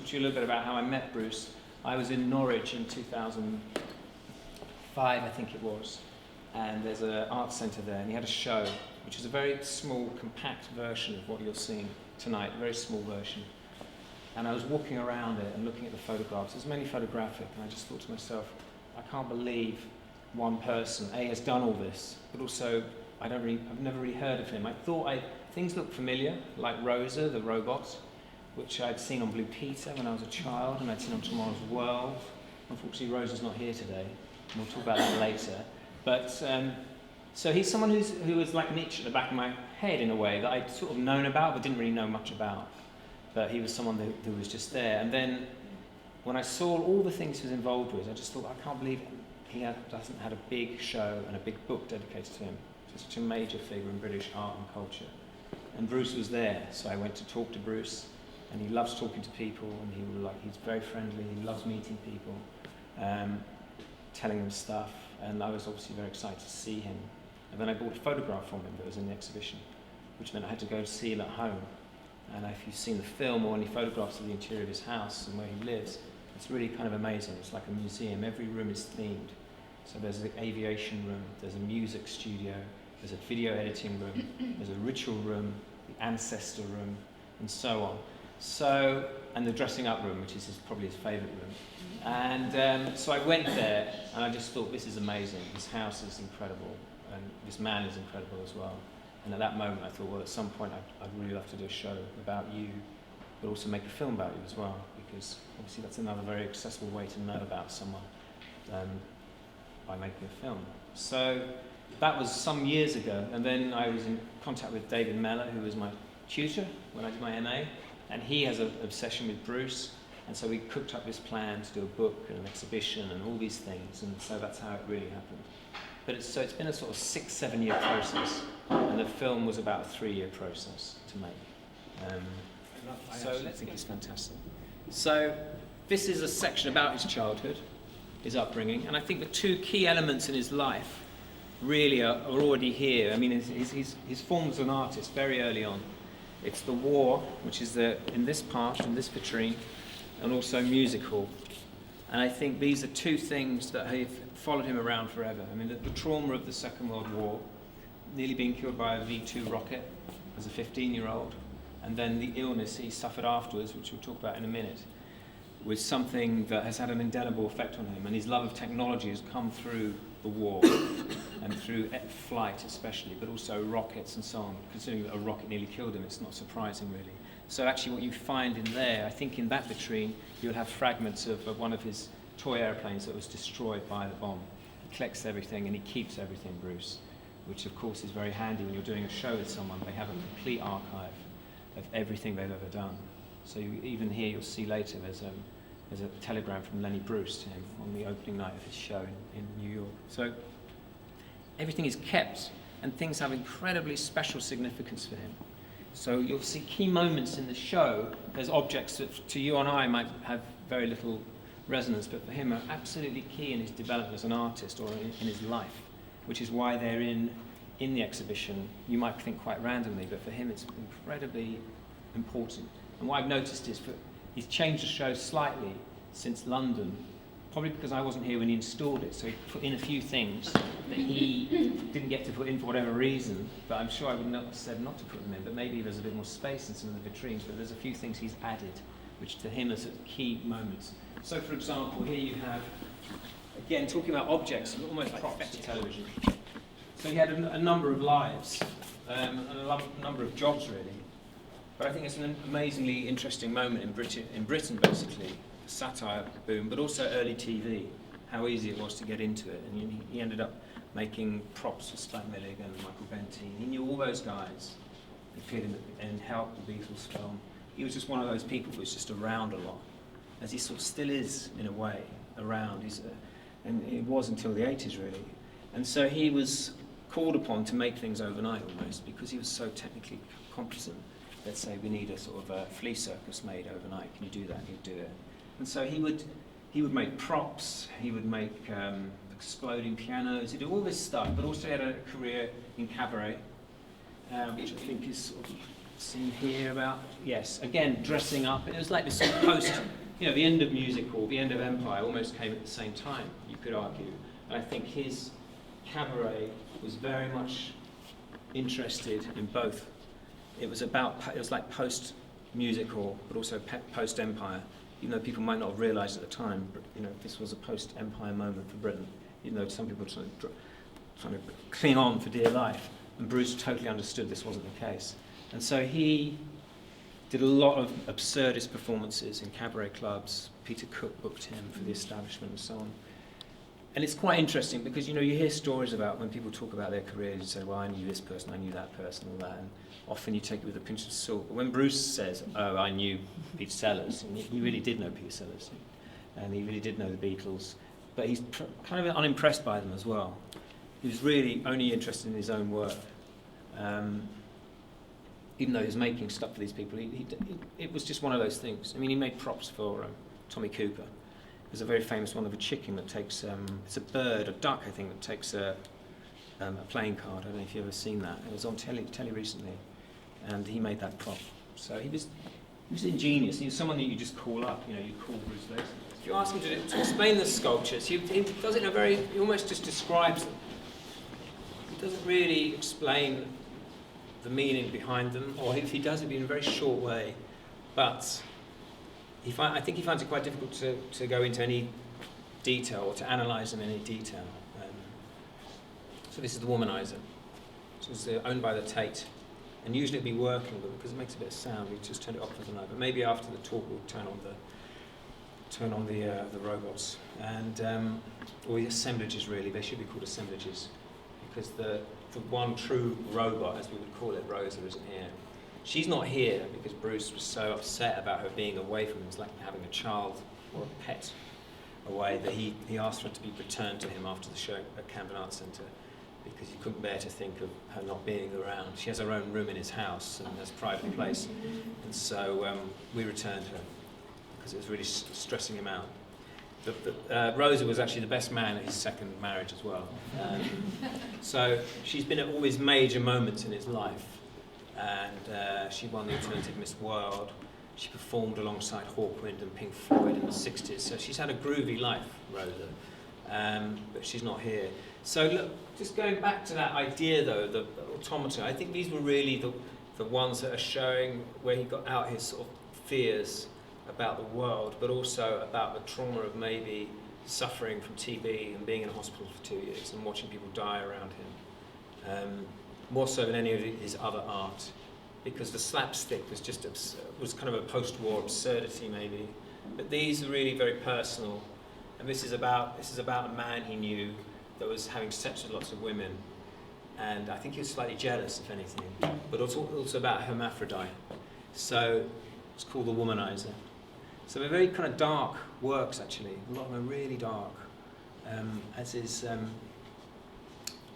to you a little bit about how I met Bruce. I was in Norwich in 2005, I think it was, and there's an art centre there, and he had a show, which is a very small, compact version of what you're seeing tonight, a very small version. And I was walking around it and looking at the photographs. It was mainly photographic, and I just thought to myself, I can't believe one person, A, has done all this, but also I've never really heard of him. Things looked familiar, like Rosa, the robot, which I'd seen on Blue Peter when I was a child, and I'd seen on Tomorrow's World. Unfortunately, Rosa's not here today, and we'll talk about that later. But so he's someone who was like an itch at the back of my head in a way that I'd sort of known about, but didn't really know much about. But he was someone who was just there. And then when I saw all the things he was involved with, I just thought, I can't believe he hasn't had a big show and a big book dedicated to him. He's such a major figure in British art and culture. And Bruce was there, so I went to talk to Bruce, and he loves talking to people, and he's very friendly, he loves meeting people, telling them stuff, and I was obviously very excited to see him. And then I bought a photograph from him that was in the exhibition, which meant I had to go see him at home. And if you've seen the film or any photographs of the interior of his house and where he lives, it's really kind of amazing. It's like a museum. Every room is themed. So there's an aviation room, there's a music studio, there's a video editing room, there's a ritual room, the ancestor room, and so on. And the dressing up room, which is probably his favourite room. And so I went there, and I just thought, this is amazing. This house is incredible, and this man is incredible as well. And at that moment, I thought, well, at some point, I'd really love to do a show about you, but also make a film about you as well, because obviously that's another very accessible way to know about someone by making a film. So that was some years ago, and then I was in contact with David Mellor, who was my tutor when I did my MA, and he has an obsession with Bruce, and so we cooked up this plan to do a book and an exhibition and all these things, and so that's how it really happened. But it's been a sort of 6-7 year process, and the film was about a 3-year process to make. So I think it's fantastic. So this is a section about his childhood, his upbringing, and I think the two key elements in his life really are already here. I mean, he's formed as an artist very early on. It's the war, which is in this part, in this vitrine, and also musical. And I think these are two things that have followed him around forever. I mean, the trauma of the Second World War, nearly being killed by a V-2 rocket as a 15-year-old, and then the illness he suffered afterwards, which we'll talk about in a minute, was something that has had an indelible effect on him. And his love of technology has come through the war, and through flight especially, but also rockets and so on. Considering that a rocket nearly killed him, it's not surprising really. So actually what you find in there, I think in that vitrine, you'll have fragments of one of his toy airplanes that was destroyed by the bomb. He collects everything and he keeps everything, Bruce, which of course is very handy when you're doing a show with someone. They have a complete archive of everything they've ever done. So even here you'll see later there's a telegram from Lenny Bruce to him on the opening night of his show in New York. So everything is kept, and things have incredibly special significance for him. So you'll see key moments in the show. There's objects that to you and I might have very little resonance, but for him are absolutely key in his development as an artist or in his life, which is why they're in the exhibition. You might think quite randomly, but for him it's incredibly important. And what I've noticed is he's changed the show slightly since London, probably because I wasn't here when he installed it, so he put in a few things that he didn't get to put in for whatever reason, but I'm sure I would not have said not to put them in, but maybe there's a bit more space in some of the vitrines, but there's a few things he's added, which to him are sort of key moments. So for example, here you have, again, talking about objects, almost like props to television. So he had a number of lives, and a number of jobs really. But I think it's an amazingly interesting moment in Britain basically, satire boom, but also early TV, how easy it was to get into it. And he ended up making props for Spike Milligan and Michael Benteen. He knew all those guys. He appeared in Help, the Beatles film. He was just one of those people who was just around a lot, as he sort of still is in a way, around. And it was until the 80s really. And so he was called upon to make things overnight almost, because he was so technically competent. Let's say we need a sort of a flea circus made overnight. Can you do that? And he'd do it. And so he would make props. He would make exploding pianos. He'd do all this stuff. But also he had a career in cabaret, which I think is sort of scene here about, yes, again, dressing up. It was like this sort of post, the end of music hall, the end of Empire almost came at the same time, you could argue. And I think his cabaret was very much interested in both. It was like post music hall, but also post Empire. Even though people might not have realised at the time, but, this was a post Empire moment for Britain. Even though some people were trying to cling on for dear life, and Bruce totally understood this wasn't the case. And so he did a lot of absurdist performances in cabaret clubs. Peter Cook booked him for the establishment and so on. And it's quite interesting because, you hear stories about when people talk about their careers, you say, well, I knew this person, I knew that person, all that, and often you take it with a pinch of salt. But when Bruce says, oh, I knew Peter Sellers, and he really did know Peter Sellers, and he really did know the Beatles, but he's kind of unimpressed by them as well. He was really only interested in his own work. Even though he was making stuff for these people, it was just one of those things. I mean, he made props for Tommy Cooper. There's a very famous one of a chicken that takes, it's a bird, a duck, I think, that takes a playing card. I don't know if you've ever seen that. It was on telly recently, and he made that prop. So he was ingenious. He was someone that you just call up. You call Bruce Lacey. If you ask him to explain the sculptures, he does it in he almost just describes them. He doesn't really explain the meaning behind them, or if he does, it'd be in a very short way. But I think he finds it quite difficult to go into any detail or to analyse in any detail. So this is the Womanizer. This was owned by the Tate, and usually it'd be working, but because it makes a bit of sound, we just turn it off for the night. But maybe after the talk, we'll turn on the robots and or the assemblages. Really, they should be called assemblages, because the one true robot, as we would call it, Rosa, isn't here. She's not here because Bruce was so upset about her being away from him. It's like having a child or a pet away, that he asked for her to be returned to him after the show at Camden Arts Centre, because he couldn't bear to think of her not being around. She has her own room in his house and has a private place, and so we returned her because it was really stressing him out. Rosa was actually the best man at his second marriage as well. So she's been at all his major moments in his life, and she won the Alternative Miss World. She performed alongside Hawkwind and Pink Floyd in the 60s, so she's had a groovy life, Rosa, but she's not here. So look, just going back to that idea though, the Automata, I think these were really the ones that are showing where he got out his sort of fears about the world, but also about the trauma of maybe suffering from TB and being in hospital for 2 years and watching people die around him, more so than any of his other art, because the slapstick was just was kind of a post-war absurdity maybe, but these are really very personal, and this is about a man he knew that was having sex with lots of women, and I think he was slightly jealous, if anything, but also about hermaphrodite. So it's called The Womanizer. So they're very kind of dark works, actually. A lot of them are really dark, as is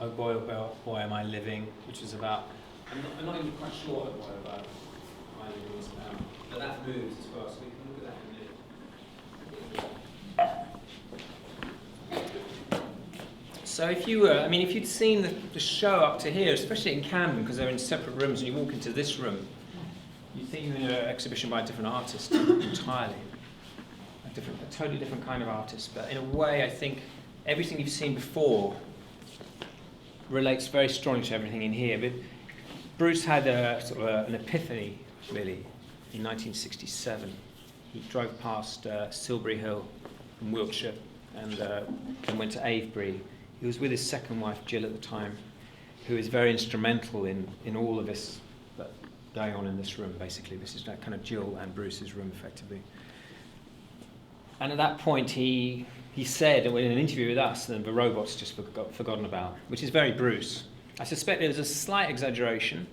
Oh Boy, Am I Living, which is about, I'm not even quite sure what about Am I Living is about, but that moves as well, so we can look at that in a minute. So if you'd seen the show up to here, especially in Camden, because they're in separate rooms, and you walk into this room, you think you're in an exhibition by a different artist entirely, a totally different kind of artist. But in a way, I think everything you've seen before relates very strongly to everything in here. But Bruce had an epiphany, really, in 1967. He drove past Silbury Hill in Wiltshire and went to Avebury. He was with his second wife, Jill, at the time, who is very instrumental in all of this going on in this room, basically. This is that kind of Jill and Bruce's room, effectively. And at that point, he said, in an interview with us, that the robots just forgotten about, which is very Bruce. I suspect there was a slight exaggeration,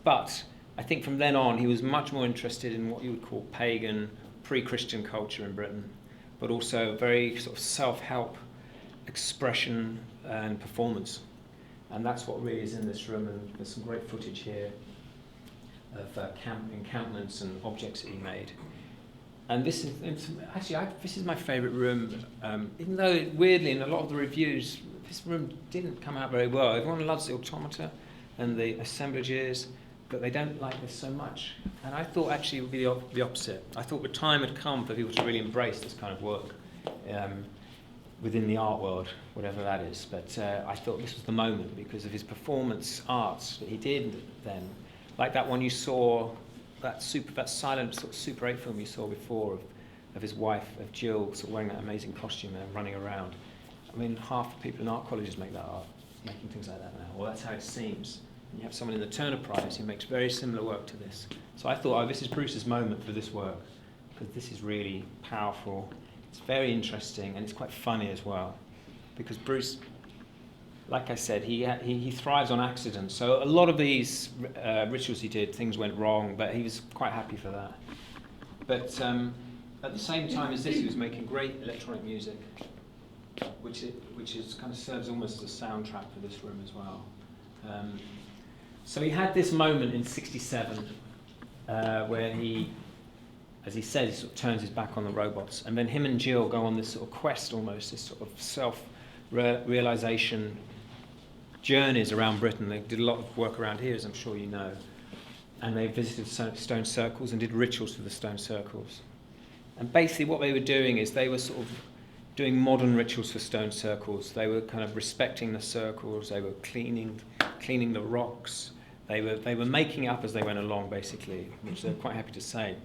but I think from then on, he was much more interested in what you would call pagan, pre-Christian culture in Britain, but also very sort of self-help expression and performance. And that's what really is in this room, and there's some great footage here of encampments and objects that he made. And this is my favourite room, even though weirdly in a lot of the reviews this room didn't come out very well. Everyone loves the Automata and the assemblages, but they don't like this so much. And I thought actually it would be the opposite. I thought the time had come for people to really embrace this kind of work within the art world, whatever that is. But I thought this was the moment because of his performance arts that he did then. Like that one you saw, that silent sort of Super 8 film you saw before of his wife, of Jill, sort of wearing that amazing costume and running around. I mean, half the people in art colleges make that art, making things like that now. Well, that's how it seems. And you have someone in the Turner Prize who makes very similar work to this. So I thought, oh, this is Bruce's moment for this work, because this is really powerful. It's very interesting, and it's quite funny as well. Because Bruce, like I said, he thrives on accidents. So a lot of these rituals he did, things went wrong, but he was quite happy for that. But at the same time as this, he was making great electronic music, which is kind of serves almost as a soundtrack for this room as well. So he had this moment in '67 where he, as he said, he sort of turns his back on the robots, and then him and Jill go on this sort of quest, almost this sort of self-realization journeys around Britain. They did a lot of work around here, as I'm sure you know, and they visited stone circles and did rituals for the stone circles. And basically what they were doing is they were sort of doing modern rituals for stone circles. They were kind of respecting the circles, they were cleaning the rocks, they were making it up as they went along, basically, which they're quite happy to say.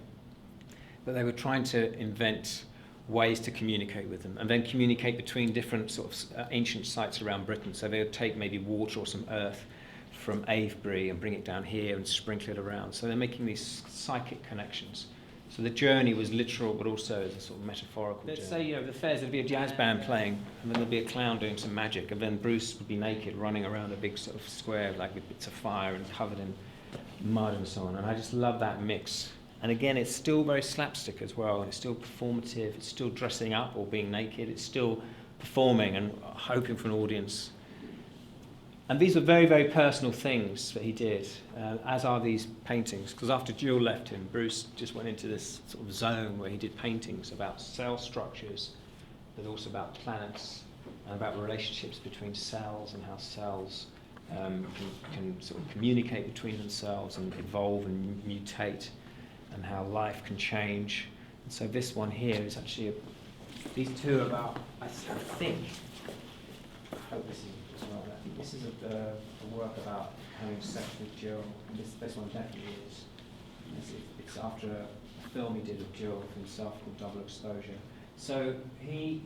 But they were trying to invent ways to communicate with them, and then communicate between different sort of ancient sites around Britain. So they would take maybe water or some earth from Avebury and bring it down here and sprinkle it around. So they're making these psychic connections. So the journey was literal, but also as a sort of metaphorical journey. Let's say, the fairs, there'd be a jazz band playing, and then there'd be a clown doing some magic, and then Bruce would be naked, running around a big sort of square, like with bits of fire and covered in mud and so on. And I just love that mix. And again, it's still very slapstick as well. It's still performative. It's still dressing up or being naked. It's still performing and hoping for an audience. And these are very, very personal things that he did, as are these paintings. Because after Jill left him, Bruce just went into this sort of zone where he did paintings about cell structures, but also about planets and about relationships between cells and how cells can sort of communicate between themselves and evolve and mutate, and how life can change. And so this one here is actually, these two are about, I think, I hope this is right. I think this is a work about having sex with Jill. This one definitely is. It's after a film he did of Jill himself called Double Exposure. So he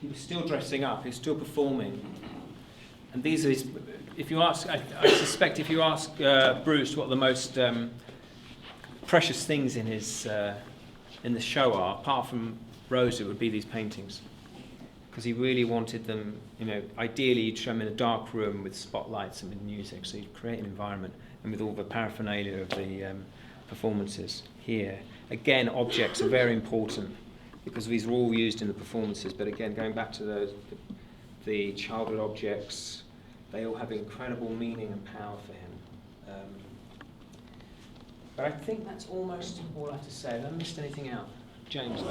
was still dressing up, he was still performing. And these are his, if you ask, I suspect if you ask Bruce what the most precious things in the show are, apart from Rose, it would be these paintings, because he really wanted them. Ideally you'd show them in a dark room with spotlights and with music, so you'd create an environment, and with all the paraphernalia of the performances here. Again, objects are very important because these are all used in the performances. But again, going back to the childhood objects, they all have incredible meaning and power for him. But I think that's almost all I have to say. Have I missed anything out? James?